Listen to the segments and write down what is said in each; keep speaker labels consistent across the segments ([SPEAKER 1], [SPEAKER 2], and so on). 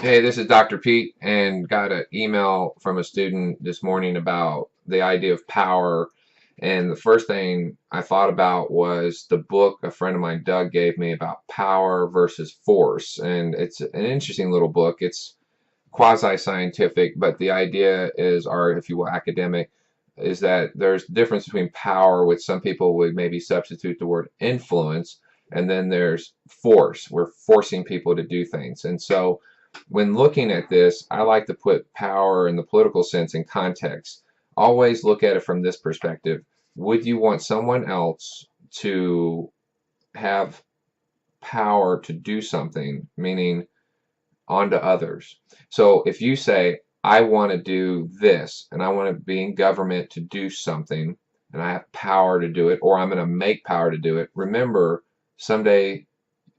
[SPEAKER 1] Hey, this is Dr. Pete, and got an email from a student this morning about the idea of power. And the first thing I thought about was the book a friend of mine, Doug, gave me about power versus force. And it's an interesting little book. It's quasi-scientific, but the idea is, or if you will, academic, is that there's difference between power, which some people would maybe substitute the word influence, and then there's force. We're forcing people to do things. And so when looking at this, I like to put power in the political sense in context. Always look at it from this perspective. Would you want someone else to have power to do something, meaning onto others? So if you say, I want to do this and I want to be in government to do something and I have power to do it, or I'm going to make power to do it, remember, someday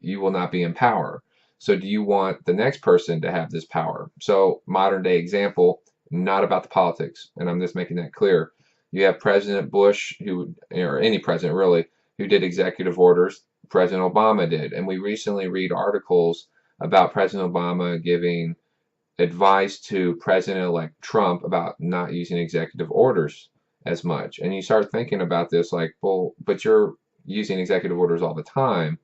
[SPEAKER 1] you will not be in power. So do you want the next person to have this power? So modern day example, not about the politics, and I'm just making that clear. You have President Bush, who, or any president really, who did executive orders. President Obama did, and we recently read articles about President Obama giving advice to President-elect Trump about not using executive orders as much. And you start thinking about this like, well, but you're using executive orders all the time.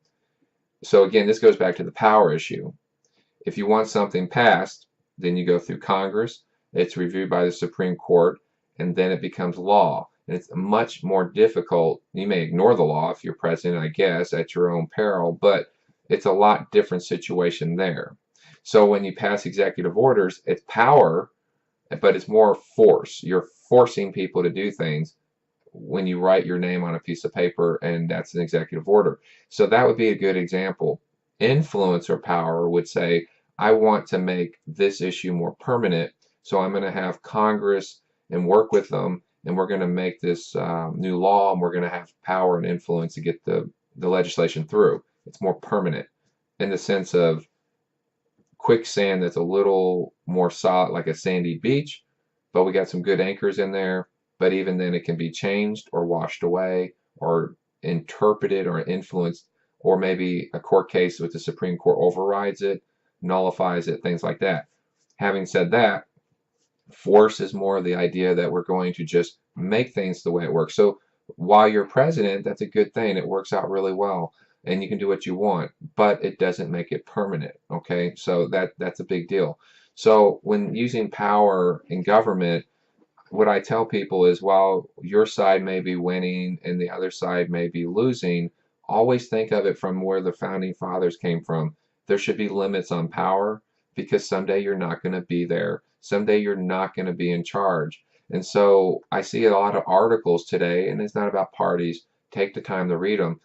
[SPEAKER 1] So again, this goes back to the power issue. If you want something passed, then you go through Congress, it's reviewed by the Supreme Court, and then it becomes law. And it's much more difficult. You may ignore the law if you're president, I guess, at your own peril, but it's a lot different situation there. So when you pass executive orders, it's power, but it's more force. You're forcing people to do things when you write your name on a piece of paper, and that's an executive order. So that would be a good example. Influencer power would say, I want to make this issue more permanent, so I'm going to have Congress and work with them, and we're going to make this new law, and we're going to have power and influence to get the legislation through. It's more permanent in the sense of quicksand that's a little more solid, like a sandy beach, but we got some good anchors in there. But even then, it can be changed or washed away or interpreted or influenced, or maybe a court case with the Supreme Court overrides it, nullifies it, things like that. Having said that, force is more of the idea that we're going to just make things the way it works. So while you're president, that's a good thing. It works out really well, and you can do what you want, but it doesn't make it permanent. Okay, so that's a big deal. So when using power in government, what I tell people is, while your side may be winning and the other side may be losing, always think of it from where the founding fathers came from. There should be limits on power, because someday you're not going to be there. Someday you're not going to be in charge. And so I see a lot of articles today, and it's not about parties. Take the time to read them.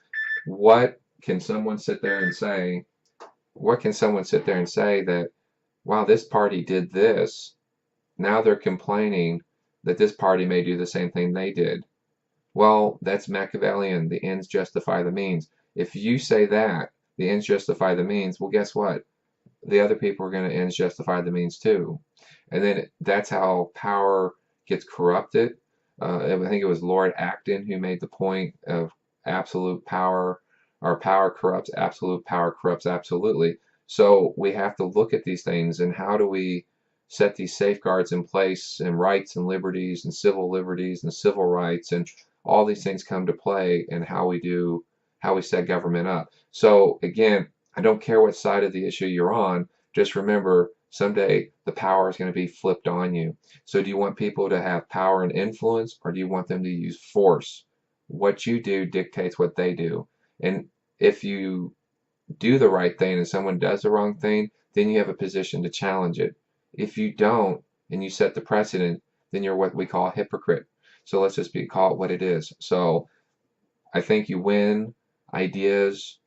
[SPEAKER 1] What can someone sit there and say? What can someone sit there and say that, wow, this party did this. Now they're complaining that this party may do the same thing they did. Well, that's Machiavellian. The ends justify the means. If you say that, the ends justify the means, well, guess what? The other people are going to ends justify the means too. And then that's how power gets corrupted. I think it was Lord Acton who made the point of absolute power, or power corrupts absolute, power corrupts absolutely. So we have to look at these things, and how do we set these safeguards in place, and rights and liberties and civil rights, and all these things come to play in how we set government up. So again, I don't care what side of the issue you're on. Just remember, someday the power is going to be flipped on you. So do you want people to have power and influence, or do you want them to use force? What you do dictates what they do. And if you do the right thing and someone does the wrong thing, then you have a position to challenge it. If you don't, and you set the precedent, then you're what we call a hypocrite. So let's just call it what it is. So I think you win ideas,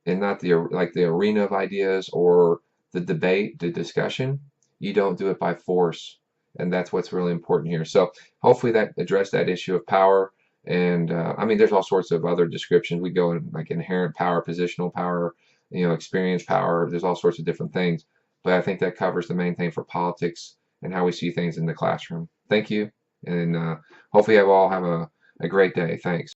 [SPEAKER 1] and not the arena of ideas or the debate, the discussion. You don't do it by force, and that's what's really important here. So hopefully that addressed that issue of power. And I mean, there's all sorts of other descriptions. We go in like inherent power, positional power, experience power. There's all sorts of different things, but I think that covers the main thing for politics and how we see things in the classroom. Thank you, and hopefully you all have a great day. Thanks.